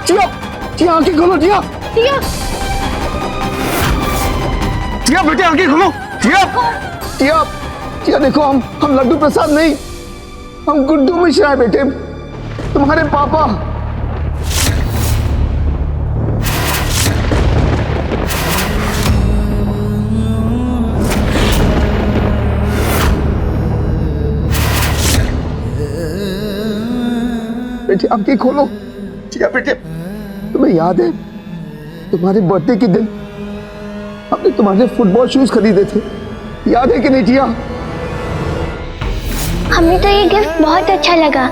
जिया, जिया आंखें खोलो जिया। जिया, जिया बेटे आंखें खोलो। जिया, जिया, जिया देखो हम लड्डू प्रसाद नहीं, हम गुड्डू मिश्रा है बेटे, तुम्हारे पापा। बेटे आंखें खोलो। जिया बेटे, तुम्हें याद है तुम्हारे बर्थडे के दिन हमने तुम्हारे फुटबॉल शूज खरीदे थे, याद है कि नहीं जिया? हमें तो ये गिफ्ट बहुत अच्छा लगा।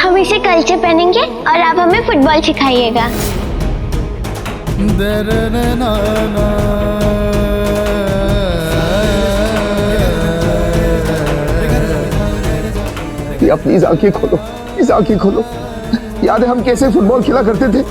हम इसे कल से पहनेंगे और आप हमें फुटबॉल सिखाइएगा। जिया प्लीज आंखें खोलो, प्लीज आंखें खोलो। याद है हम कैसे फुटबॉल खेला करते थे?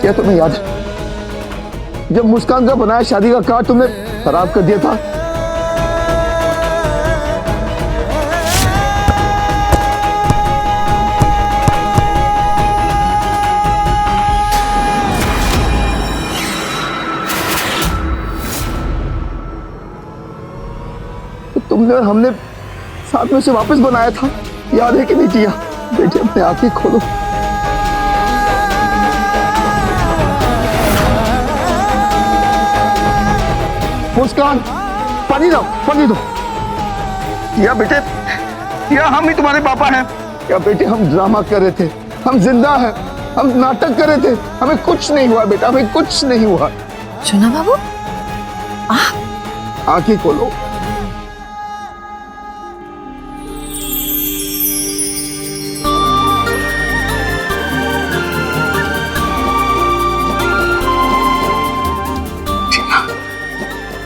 क्या तुम्हें याद है जब मुस्कान का बनाया शादी का कार्ड तुमने खराब कर दिया था? तुमने और हमने साथ में से वापस बनाया था, याद है कि नहीं जिया? बेटे अपने आंखें खोलो। मुस्कान पानी दो, पानी दो। या बेटे, या हम ही तुम्हारे पापा हैं। या बेटे हम ड्रामा कर रहे थे, हम जिंदा हैं, हम नाटक कर रहे थे, हमें कुछ नहीं हुआ बेटा, हमें कुछ नहीं हुआ। चुना बाबू, आंखें खोलो।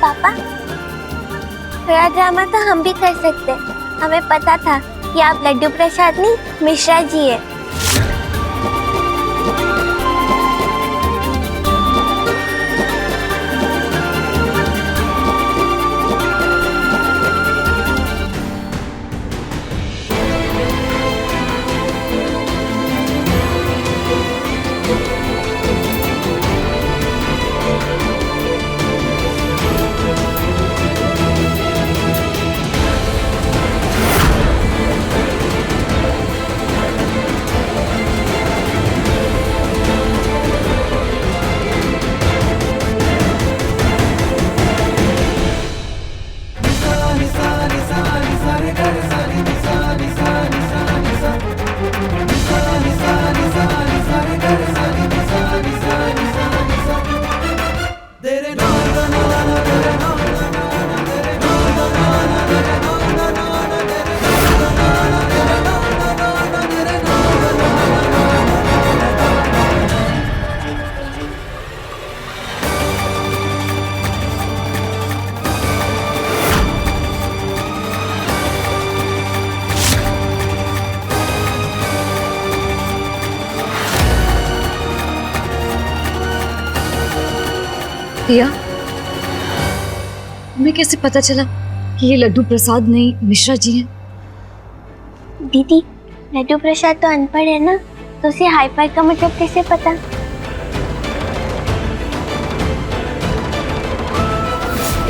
पापा, थोड़ा ड्रामा तो हम भी कर सकते। हमें पता था कि आप लड्डू प्रसाद नहीं मिश्रा जी है। प्रिया, हमें कैसे पता चला कि ये लड्डू प्रसाद नहीं मिश्रा जी हैं? दीदी, लड्डू प्रसाद तो अनपढ़ है ना, तो उसे हाई-फाई का मतलब कैसे पता?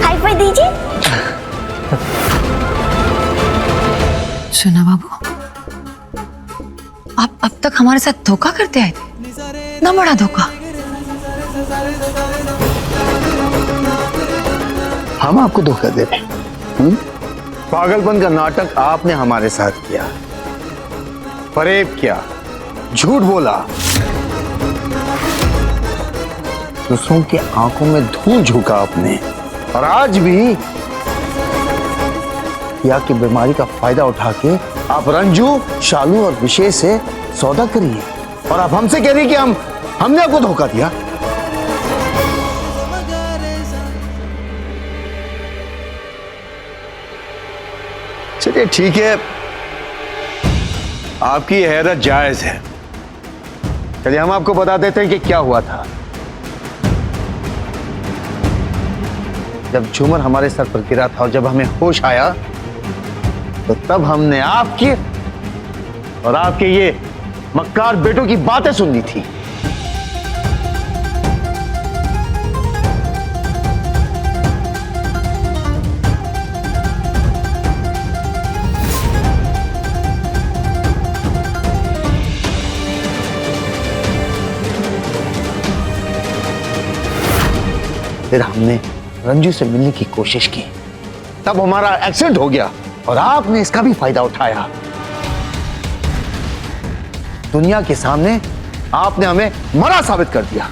हाई-फाई दीजिए। सुना बाबू, आप अब तक हमारे साथ धोखा करते आए थे, ना बड़ा धोखा। हम आपको धोखा दे रहे हैं? पागलपन का नाटक आपने हमारे साथ किया, फरेब किया, झूठ बोला, दूसरों की आंखों में धूल झोंका आपने, और आज भी या की बीमारी का फायदा उठा के आप रंजू, शालू और विशेष से सौदा करिए, और आप हमसे कह रही कि हमने आपको धोखा दिया। चलिए ठीक है, आपकी हैरत जायज है। चलिए हम आपको बता देते हैं कि क्या हुआ था। जब झूमर हमारे सर पर गिरा था और जब हमें होश आया तो तब हमने आपकी और आपके ये मक्कार बेटों की बातें सुननी थी। फिर हमने रंजू से मिलने की कोशिश की, तब हमारा एक्सीडेंट हो गया और आपने इसका भी फायदा उठाया। दुनिया के सामने आपने हमें मरा साबित कर दिया।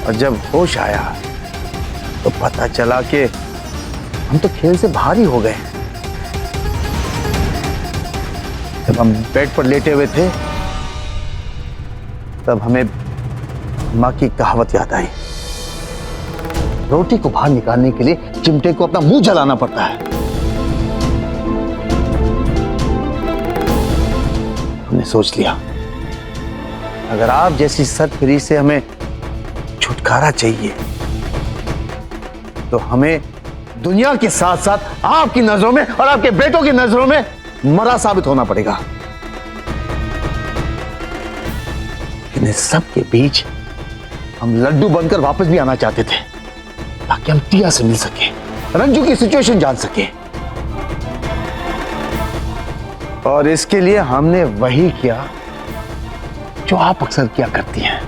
और जब होश आया तो पता चला कि हम तो खेल से बाहर ही हो गए। जब हम बेड पर लेटे हुए थे तब हमें माँ की कहावत याद आई, रोटी को बाहर निकालने के लिए चिमटे को अपना मुंह जलाना पड़ता है। हमने सोच लिया अगर आप जैसी सरफिरी से हमें छुटकारा चाहिए तो हमें दुनिया के साथ साथ आपकी नजरों में और आपके बेटों की नजरों में मरा साबित होना पड़ेगा। इन सब के बीच हम लड्डू बनकर वापस भी आना चाहते थे ताकि हम टिया से मिल सके, रंजू की सिचुएशन जान सके। और इसके लिए हमने वही किया जो आप अक्सर किया करती हैं।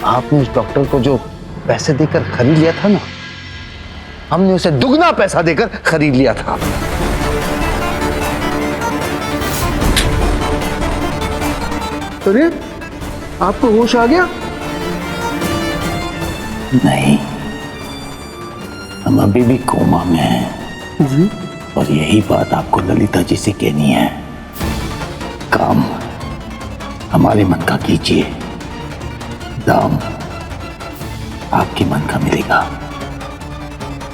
आपने उस डॉक्टर को जो पैसे देकर खरीद लिया था ना, हमने उसे दुगना पैसा देकर खरीद लिया था। अरे आपको होश आ गया? नहीं, हम अभी भी कोमा में हैं जी। और यही बात आपको ललिता जी से कहनी है। काम हमारे मन का कीजिए, दाम आपके मन का मिलेगा।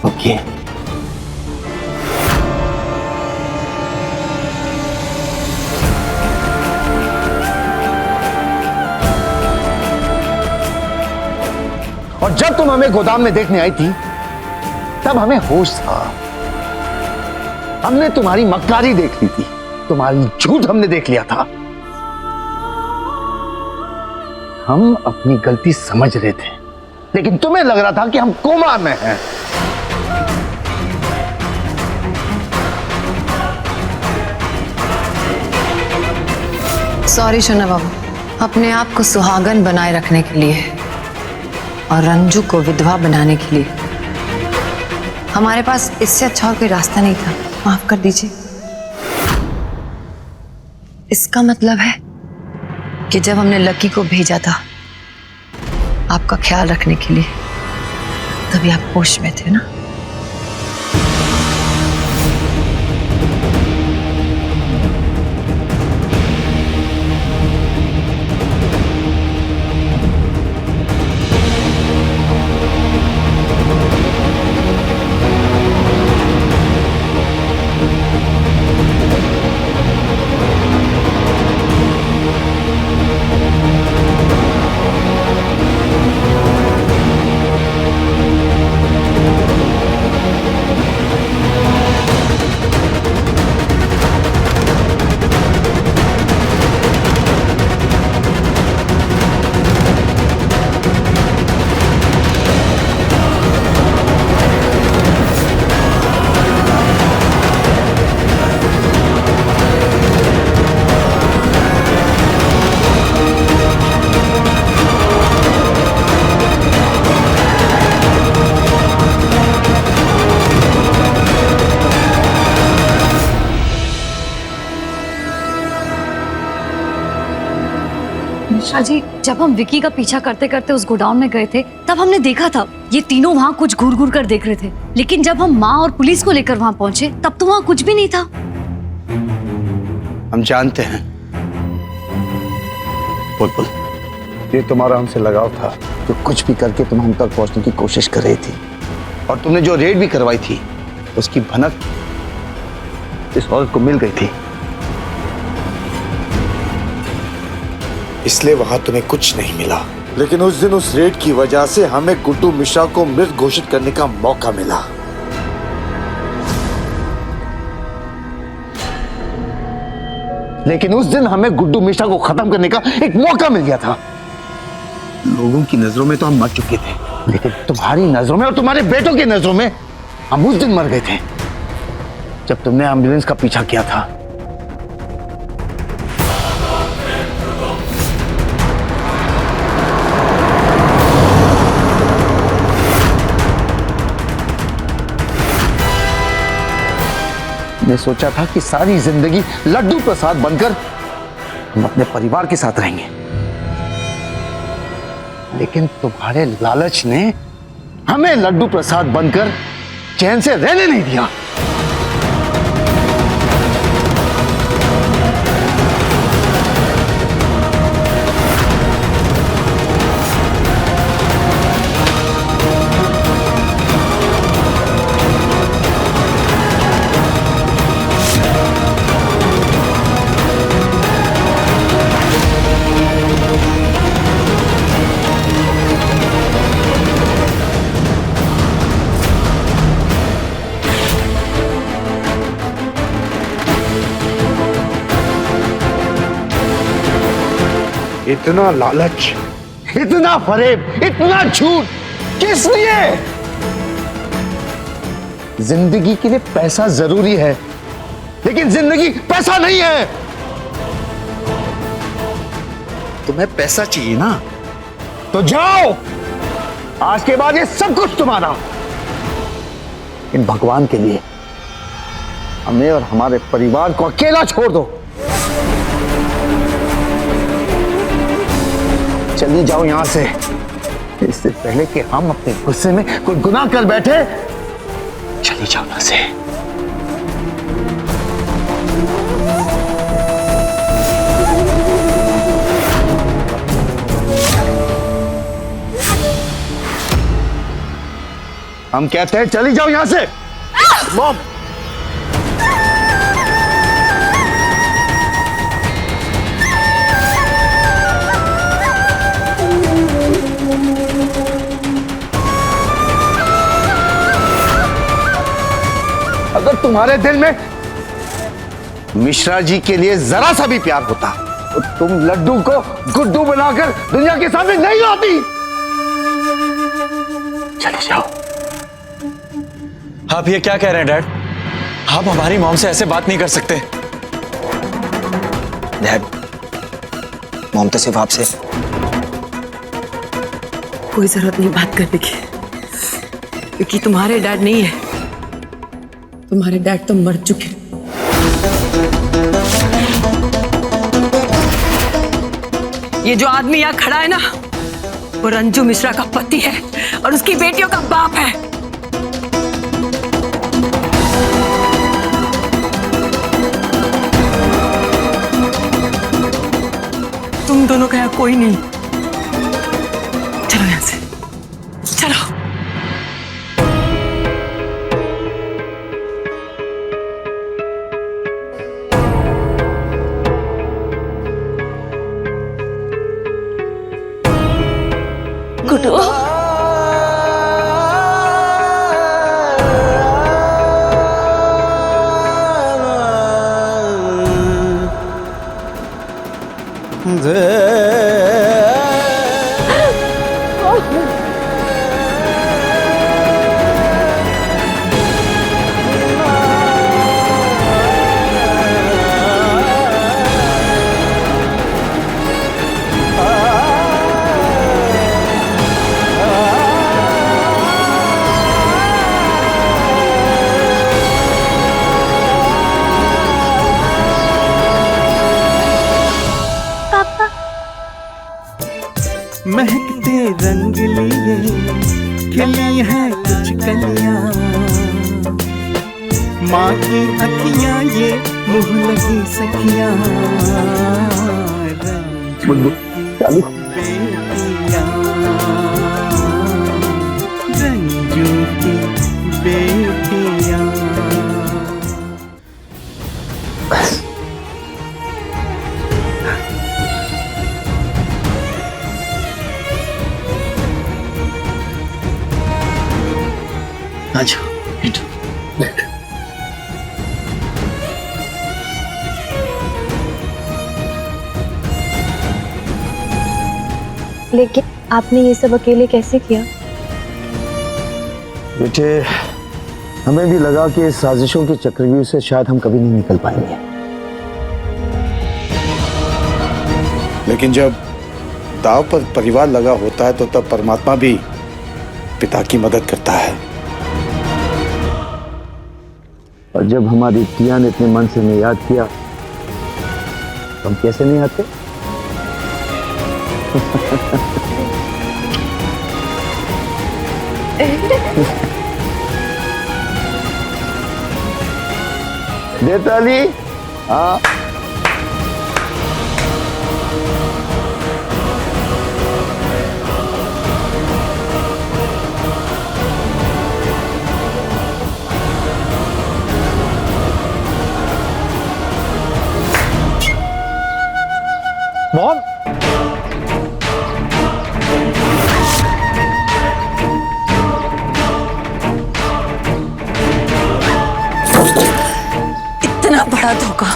ओके? और जब तुम हमें गोदाम में देखने आई थी तब हमें होश था। हमने तुम्हारी मक्कारी देख ली थी, तुम्हारी झूठ हमने देख लिया था। हम अपनी गलती समझ रहे थे लेकिन तुम्हें लग रहा था कि हम कोमा में हैं। सॉरी शोना बाबू, अपने आप को सुहागन बनाए रखने के लिए और रंजू को विधवा बनाने के लिए हमारे पास इससे अच्छा और कोई रास्ता नहीं था। माफ कर दीजिए। इसका मतलब है कि जब हमने लकी को भेजा था आपका ख्याल रखने के लिए, तभी आप होश में थे ना? मिश्रा जी, जब हम विकी का पीछा करते करते उस गोडाउन में गए थे तब हमने देखा था ये तीनों वहाँ कुछ घूर घूर कर देख रहे थे, लेकिन जब हम माँ और पुलिस को लेकर वहाँ पहुंचे तब तो वहाँ कुछ भी नहीं था। हम जानते हैं बुलबुल, ये तुम्हारा हमसे लगाव था जो कुछ भी करके तुम हम तक पहुंचने की कोशिश कर रही थी। और तुमने जो रेड भी करवाई थी उसकी भनक इस औरत को मिल गई थी, इसलिए वहां तुम्हें कुछ नहीं मिला। लेकिन उस दिन उस रेड की वजह से हमें गुड्डू मिश्रा को मृत घोषित करने का मौका मिला। लेकिन उस दिन हमें गुड्डू मिश्रा को खत्म करने का एक मौका मिल गया था। लोगों की नजरों में तो हम मर चुके थे, लेकिन तुम्हारी नजरों में और तुम्हारे बेटों की नजरों में हम उस दिन मर गए थे जब तुमने एम्बुलेंस का पीछा किया था। मैं सोचा था कि सारी जिंदगी लड्डू प्रसाद बनकर हम अपने परिवार के साथ रहेंगे, लेकिन तुम्हारे लालच ने हमें लड्डू प्रसाद बनकर चैन से रहने नहीं दिया। इतना लालच, इतना फरेब, इतना झूठ किस लिए? जिंदगी के लिए पैसा जरूरी है, लेकिन जिंदगी पैसा नहीं है। तुम्हें पैसा चाहिए ना, तो जाओ, आज के बाद ये सब कुछ तुम्हारा। इन भगवान के लिए हमें और हमारे परिवार को अकेला छोड़ दो। चली जाओ यहां से, इससे पहले कि हम अपने गुस्से में कोई गुनाह कर बैठे। चली जाओ यहां से। हम कहते हैं चली जाओ यहां से। मॉम, अगर तुम्हारे दिल में मिश्रा जी के लिए जरा सा भी प्यार होता तो तुम लड्डू को गुड्डू बनाकर दुनिया के सामने नहीं लाती। चले जाओ। आप ये क्या कह रहे हैं डैड? आप हमारी मॉम से ऐसे बात नहीं कर सकते। डैड, मॉम तो सिर्फ आपसे। कोई जरूरत नहीं बात करने की, क्योंकि तुम्हारे डैड नहीं है, तुम्हारे डैड तो मर चुके। ये जो आदमी यहाँ खड़ा है ना, वो रंजू मिश्रा का पति है और उसकी बेटियों का बाप है। तुम दोनों का यहाँ कोई नहीं। चलो यहाँ से, चलो। गुड्डू, महकते रंग लिए खिली हैं कुछ कलियां, माँ की अखियां ये मुँह लगी सखियां, रंजू की बेटियां। लेकिन आपने ये सब अकेले कैसे किया? बेटे, हमें भी लगा कि इस साजिशों के चक्रव्यूह से शायद हम कभी नहीं निकल पाएंगे, लेकिन जब दाव पर परिवार लगा होता है तो तब परमात्मा भी पिता की मदद करता है। और जब हमारी टिया ने इतने मन से हमें याद किया तो हम कैसे नहीं आते? देताली, हाँ मॉम, इतना बड़ा धोखा,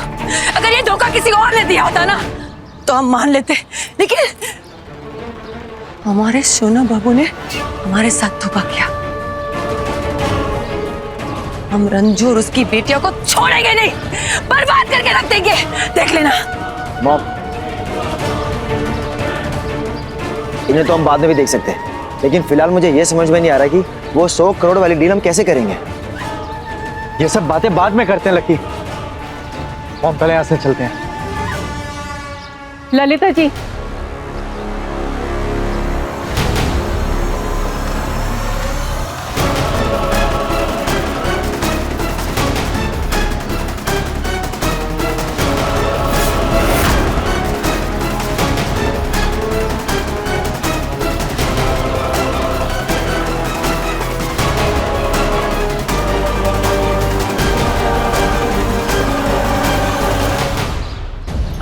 अगर ये धोखा किसी और ने दिया होता ना तो हम मान लेते, लेकिन हमारे सोना बाबू ने हमारे साथ धोखा किया। हम रंजू और उसकी बेटियों को छोड़ेंगे नहीं, बर्बाद करके रख देंगे, देख लेना। मॉम, इन्हें तो हम बाद में भी देख सकते हैं, लेकिन फिलहाल मुझे यह समझ में नहीं आ रहा कि वो 100 करोड़ वाली डील हम कैसे करेंगे। ये सब बातें बाद में करते हैं लकी। मॉम, पहले यहाँ से चलते हैं। ललिता जी,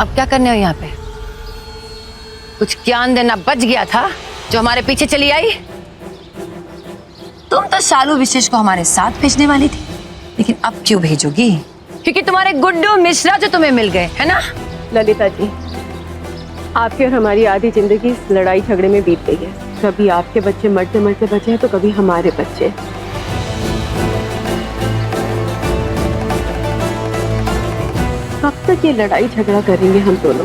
अब क्या करने हो यहाँ पे? कुछ ज्ञान देना बच गया था जो हमारे पीछे चली आई। तुम तो शालू विशेष को हमारे साथ भेजने वाली थी, लेकिन अब क्यों भेजोगी? क्योंकि तुम्हारे गुड्डू मिश्रा जो तुम्हें मिल गए, है ना? ललिता जी, आपकी और हमारी आधी जिंदगी इस लड़ाई झगड़े में बीत गई है। कभी आपके बच्चे मरते मरते बचे हैं तो कभी हमारे बच्चे। कब तक ये लड़ाई झगड़ा करेंगे हम दोनों?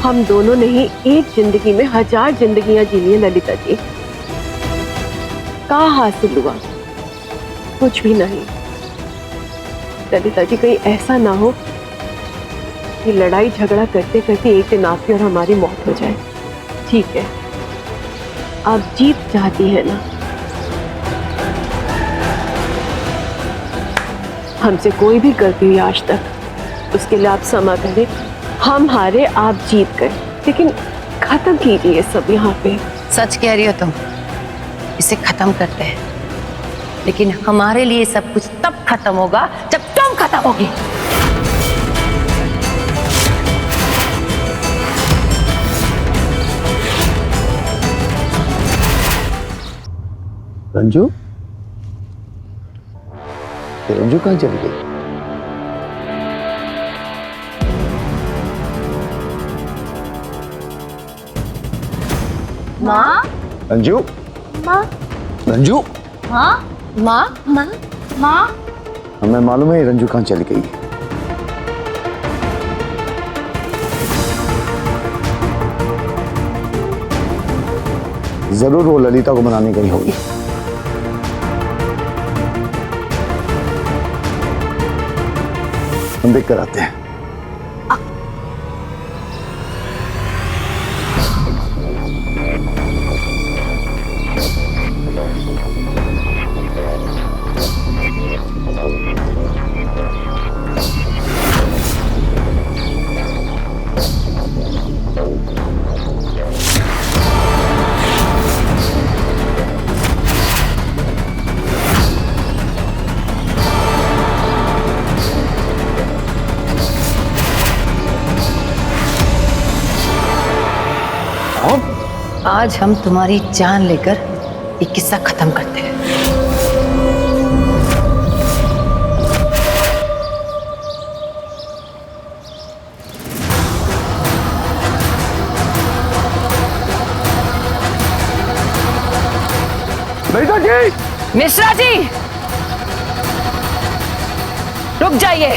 हम दोनों ने ही एक जिंदगी में 1000 जिंदगियां जी ली हैं ललिता जी। क्या हासिल हुआ? कुछ भी नहीं। ललिता जी, कहीं ऐसा ना हो कि लड़ाई झगड़ा करते करते एक दिन आपकी और हमारी मौत हो जाए। ठीक है, आप जीत चाहती है ना? हमसे कोई भी गलती हुई आज तक, उसके लिए आप क्षमा करें। हम हारे, आप जीत गए, लेकिन खत्म कीजिए सब यहाँ पे। सच कह रही हो तुम, इसे खत्म करते हैं, लेकिन हमारे लिए सब कुछ तब खत्म होगा जब तुम खत्म होगी। रंजू, रंजू कहाँ चली गई? माँ, रंजू, माँ, रंजू, माँ, माँ, माँ, माँ। हमें मालूम है रंजू कहाँ चली गई। जरूर वो ललिता को मनाने गई होगी। हम देख कर आते हैं। आज हम तुम्हारी जान लेकर ये किस्सा खत्म करते हैं। मिश्रा जी, रुक जाइए।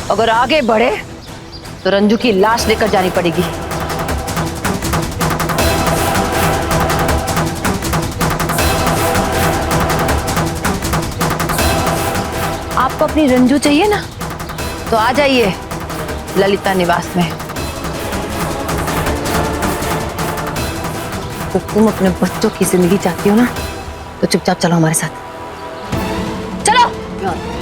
अगर आगे बढ़े तो रंजू की लाश लेकर जानी पड़ेगी। आपको अपनी रंजू चाहिए ना, तो आ जाइए ललिता निवास में। तो तुम अपने बच्चों की जिंदगी चाहती हो ना, तो चुपचाप चलो हमारे साथ। चलो।